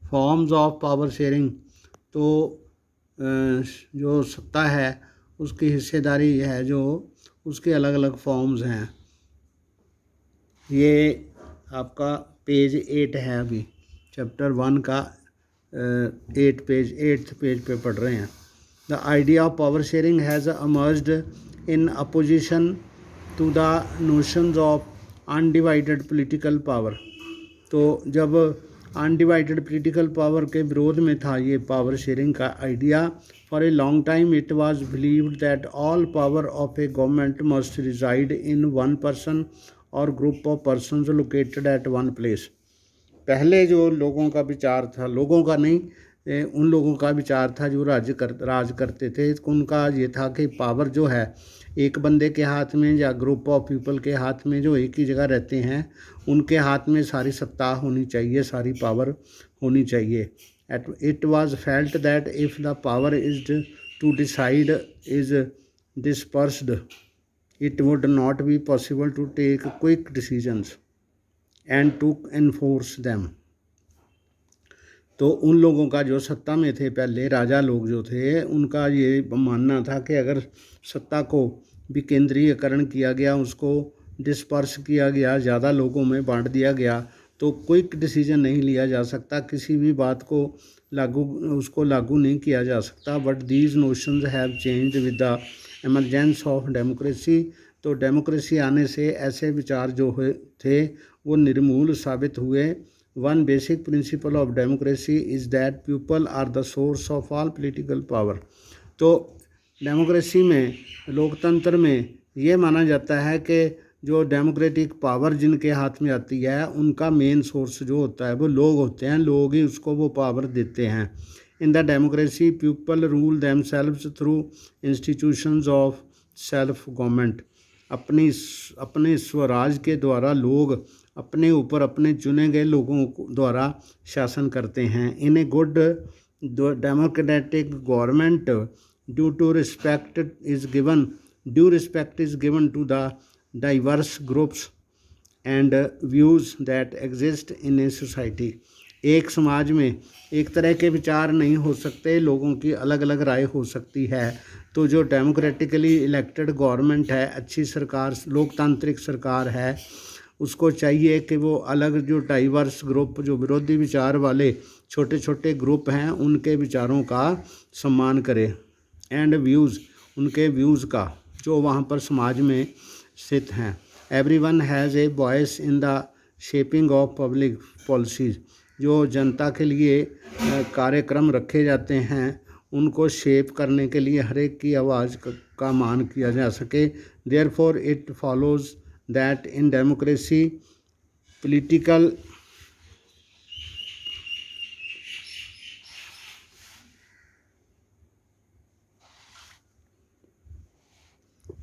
Forms of power sharing, तो जो सत्ता है उसकी हिस्सेदारी है जो उसके अलग अलग फॉर्म्स हैं। ये आपका पेज 8 है, अभी चैप्टर 1 का 8th पेज पे पढ़ रहे हैं। The idea of power sharing has emerged in opposition to the notions of undivided political power. तो जब अनडिवाइडेड पोलिटिकल पावर के विरोध में था ये पावर शेयरिंग का idea. For a long time it was believed that all power of a government must reside in one person or group of persons located at one place. पहले जो लोगों का विचार था, लोगों का नहीं, उन लोगों का विचार था जो राज करते थे, उनका ये था कि पावर जो है एक बंदे के हाथ में या ग्रुप ऑफ पीपल के हाथ में जो एक ही जगह रहते हैं उनके हाथ में सारी सत्ता होनी चाहिए, सारी पावर होनी चाहिए। It was felt that if the power is to decide is dispersed it would not be possible to take quick decisions and to enforce them। तो उन लोगों का जो सत्ता में थे पहले राजा लोग जो थे उनका ये मानना था कि अगर सत्ता को विकेंद्रीयकरण किया गया, उसको डिस्पर्स किया गया, ज़्यादा लोगों में बांट दिया गया तो क्विक डिसीजन नहीं लिया जा सकता, किसी भी बात को उसको लागू नहीं किया जा सकता। But these notions have changed with the emergence of democracy. तो डेमोक्रेसी आने से ऐसे विचार जो थे वो निर्मूल साबित हुए। One basic principle of democracy is that people are the source of all political power. तो डेमोक्रेसी में, लोकतंत्र में ये माना जाता है कि जो डेमोक्रेटिक पावर जिनके हाथ में आती है उनका मेन सोर्स जो होता है वो लोग होते हैं, लोग ही उसको वो पावर देते हैं। In the democracy people rule themselves through institutions of self government. अपने स्वराज के द्वारा लोग अपने ऊपर अपने चुने गए लोगों द्वारा शासन करते हैं। In a good democratic government due respect is given to the diverse groups and views that exist in a society. एक समाज में एक तरह के विचार नहीं हो सकते, लोगों की अलग अलग राय हो सकती है। तो जो डेमोक्रेटिकली इलेक्टेड गवर्नमेंट है, अच्छी सरकार, लोकतांत्रिक सरकार है, उसको चाहिए कि वो अलग जो डाइवर्स ग्रुप, जो विरोधी विचार वाले छोटे छोटे ग्रुप हैं उनके विचारों का सम्मान करे एंड व्यूज़, उनके व्यूज़ का जो वहाँ पर समाज में स्थित हैं। Everyone has a voice in the shaping of public policies. जो जनता के लिए कार्यक्रम रखे जाते हैं उनको शेप करने के लिए हर एक की आवाज़ का मान किया जा सके। Therefore it follows that in democracy political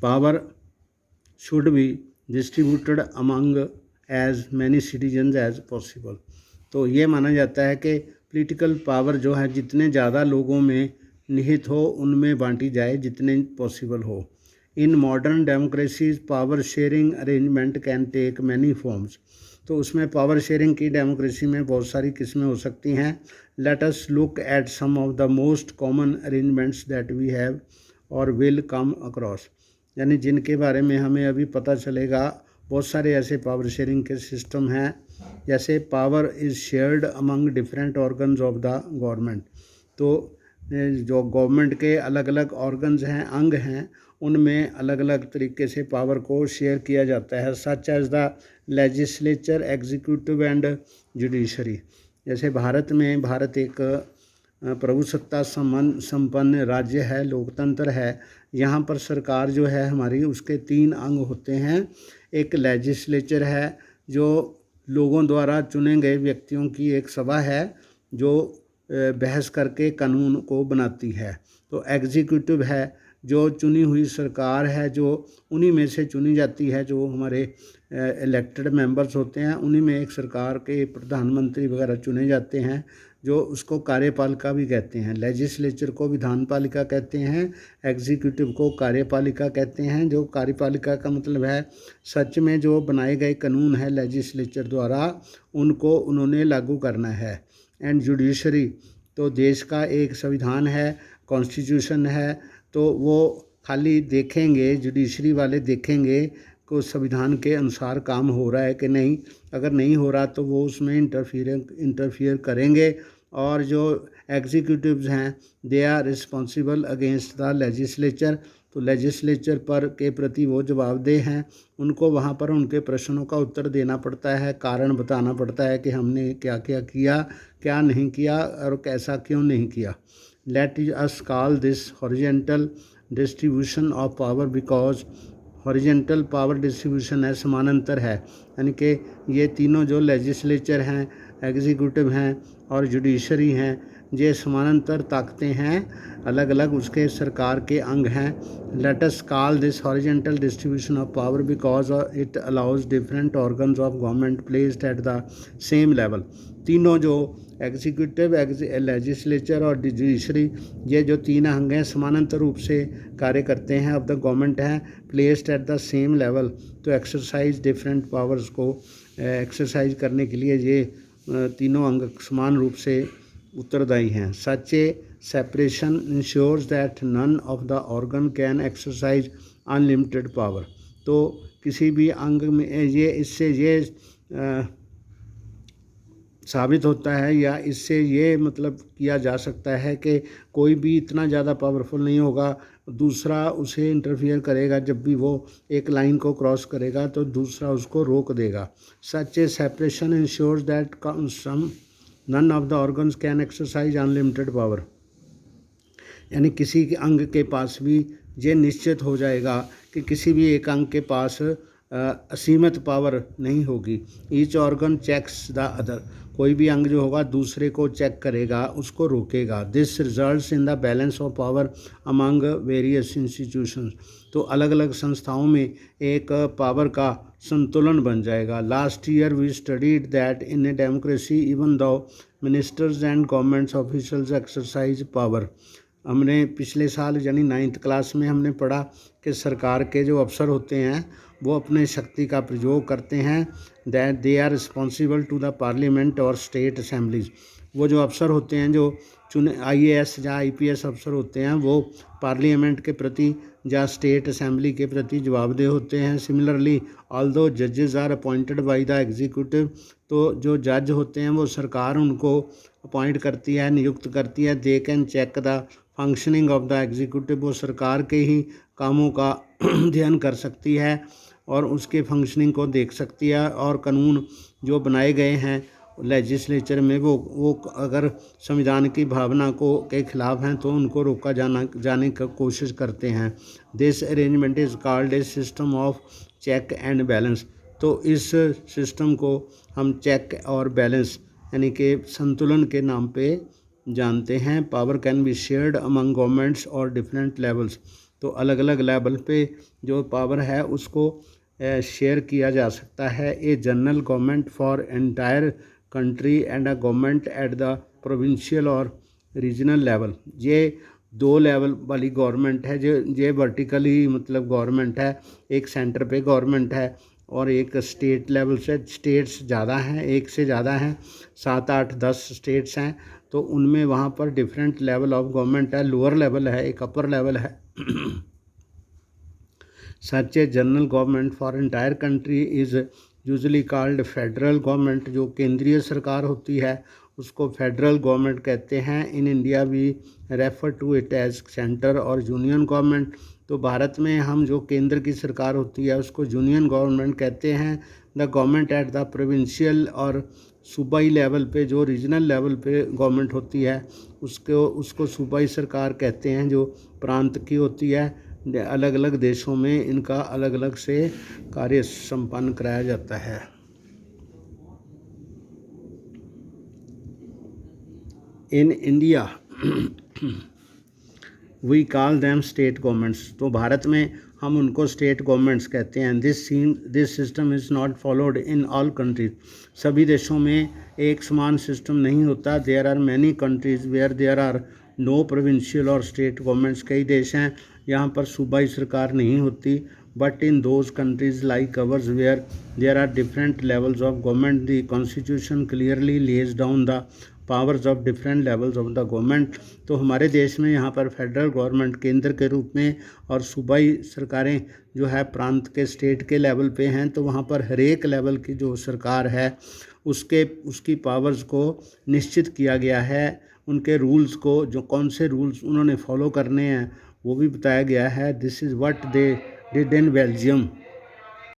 power should be distributed among as many citizens as possible। तो ये माना जाता है कि पॉलिटिकल पावर जो है जितने ज़्यादा लोगों में निहित हो उनमें बांटी जाए जितने पॉसिबल हो। In modern democracies power sharing arrangement can take many forms. तो उसमें पावर शेयरिंग की डेमोक्रेसी में बहुत सारी किस्में हो सकती हैं। Let us look at some of the most common arrangements that we have or will come across. यानी जिनके बारे में हमें अभी पता चलेगा। बहुत सारे ऐसे पावर शेयरिंग के सिस्टम हैं, जैसे power is shared among different organs of the government. तो जो गवर्नमेंट के अलग अलग ऑर्गन्स हैं, अंग हैं, उनमें अलग अलग तरीके से पावर को शेयर किया जाता है। Such as the legislature, executive and judiciary. जैसे भारत एक प्रभुसत्ता संपन्न राज्य है, लोकतंत्र है। यहाँ पर सरकार जो है हमारी, उसके 3 अंग होते हैं। एक लेजिस्लेचर है जो लोगों द्वारा चुने गए व्यक्तियों की एक सभा है जो बहस करके कानून को बनाती है। तो एग्जीक्यूटिव है जो चुनी हुई सरकार है, जो उन्हीं में से चुनी जाती है, जो हमारे इलेक्टेड मेंबर्स होते हैं, उन्हीं में एक सरकार के प्रधानमंत्री वगैरह चुने जाते हैं, जो उसको कार्यपालिका भी कहते हैं। लेजिस्लेचर को विधानपालिका कहते हैं, एग्जीक्यूटिव को कार्यपालिका कहते हैं। जो कार्यपालिका का मतलब है सच में जो बनाए गए कानून है लेजिस्लेचर द्वारा, उनको उन्होंने लागू करना है। एंड जुडिशरी, तो देश का एक संविधान है, कॉन्स्टिट्यूशन है, तो वो खाली देखेंगे, जुडिशरी वाले देखेंगे को संविधान के अनुसार काम हो रहा है कि नहीं। अगर नहीं हो रहा तो वो उसमें इंटरफियर करेंगे। और जो एग्जीक्यूटिव्स हैं they are responsible against the legislature, तो लेजिस्लेचर पर के प्रति वो जवाबदेह हैं। उनको वहाँ पर उनके प्रश्नों का उत्तर देना पड़ता है, कारण बताना पड़ता है कि हमने क्या क्या किया, क्या नहीं किया और कैसा क्यों नहीं किया। Let us call this horizontal distribution of power, because horizontal power distribution है, समानांतर है, यानी कि ये तीनों जो लेजिस्लेचर हैं, एग्जीक्यूटिव हैं और जुडिशरी हैं, ये समानांतर ताकतें हैं, अलग अलग उसके सरकार के अंग हैं। Let us call this horizontal distribution of power because it allows different organs of government placed at the same level. तीनों जो एग्जीक्यूटिव, लेजिस्लेचर और जुडिशरी, ये जो तीन अंग हैं समानांतर रूप से कार्य करते हैं ऑफ द गवर्नमेंट हैं, placed at the same level, तो एक्सरसाइज डिफरेंट पावर्स को एक्सरसाइज करने के लिए ये तीनों अंग समान रूप से उत्तरदायी हैं। Such a separation ensures that none of the organ can exercise unlimited power, तो किसी भी अंग में इससे ये साबित होता है या इससे ये मतलब किया जा सकता है कि कोई भी इतना ज़्यादा पावरफुल नहीं होगा, दूसरा उसे इंटरफियर करेगा, जब भी वो एक लाइन को क्रॉस करेगा तो दूसरा उसको रोक देगा। Such a separation ensures that none of the organs can exercise unlimited power, यानी किसी के अंग के पास भी ये निश्चित हो जाएगा कि किसी भी एक अंग के पास असीमित पावर नहीं होगी। Each organ checks the other, कोई भी अंग जो होगा दूसरे को चेक करेगा, उसको रोकेगा। This results in the balance of power among various institutions, तो अलग अलग संस्थाओं में एक पावर का संतुलन बन जाएगा। Last year we studied that in a democracy even though ministers and governments officials exercise power, हमने पिछले साल यानी 9th क्लास में हमने पढ़ा कि सरकार के जो अफसर होते हैं वो अपने शक्ति का प्रयोग करते हैं, that they are responsible to the parliament और स्टेट असेंबलीज। वो जो अफसर होते हैं जो चुने IAS या IPS अफसर होते हैं वो पार्लियामेंट के प्रति या स्टेट असेंबली के प्रति जवाबदेह होते हैं। सिमिलरली ऑल्दो जजेस are appointed by the executive, तो जो जज होते हैं वो सरकार उनको अपॉइंट करती है, नियुक्त करती है। They can check the functioning of the executive, वो सरकार के ही कामों का अध्ययन कर सकती है और उसके फंक्शनिंग को देख सकती है। और कानून जो बनाए गए हैं लेजिस्लेचर में वो अगर संविधान की भावना को के खिलाफ हैं तो उनको रोका जाने की कोशिश करते हैं। This arrangement is called a system of check and balance, तो इस सिस्टम को हम चेक और बैलेंस यानी कि संतुलन के नाम पे जानते हैं। Power can be shared among governments और डिफरेंट लेवल्स, तो अलग अलग लेवल पे जो पावर है उसको शेयर किया जा सकता है। A general government for entire country and a government at the provincial or regional level, ये 2 लेवल वाली गवर्नमेंट है। जो ये वर्टिकली मतलब गवर्नमेंट है, एक सेंटर पे गवर्नमेंट है और एक स्टेट लेवल से, स्टेट्स ज़्यादा हैं, एक से ज़्यादा हैं, 7, 8, 10 स्टेट्स हैं, तो उनमें वहाँ पर डिफरेंट लेवल ऑफ गवर्नमेंट है। लोअर लेवल है, एक अपर लेवल है। Such a general government for entire country is usually called federal government, जो केंद्रीय सरकार होती है उसको फेडरल गवर्नमेंट कहते हैं। In India we refer to it as centre और यूनियन गवर्नमेंट, तो भारत में हम जो केंद्र की सरकार होती है उसको यूनियन गवर्नमेंट कहते हैं। The government at the provincial और सूबाई लेवल पे, जो रीजनल लेवल पे गवर्नमेंट होती है उसको सूबाई सरकार कहते हैं, जो प्रांत की होती है। अलग अलग देशों में इनका अलग अलग से कार्य संपन्न कराया जाता है। In India we call them state governments, तो भारत में हम उनको स्टेट गवर्नमेंट्स कहते हैं। This system is not followed in all countries, सभी देशों में एक समान सिस्टम नहीं होता। There are many countries where there are no provincial और स्टेट गवर्नमेंट्स, कई देश हैं यहाँ पर सूबाई सरकार नहीं होती। But in those countries like ours where there are different levels of government, the constitution clearly lays down the powers of different levels of the government. तो हमारे देश में यहाँ पर फेडरल गवर्नमेंट केंद्र के रूप में और सूबाई सरकारें जो है प्रांत के स्टेट के लेवल पे हैं। तो वहाँ पर हर एक लेवल की जो सरकार है उसकी पावर्स को निश्चित किया गया है। उनके रूल्स को, जो कौन से रूल्स उन्होंने फॉलो करने हैं वो भी बताया गया है। This is what they did in Belgium.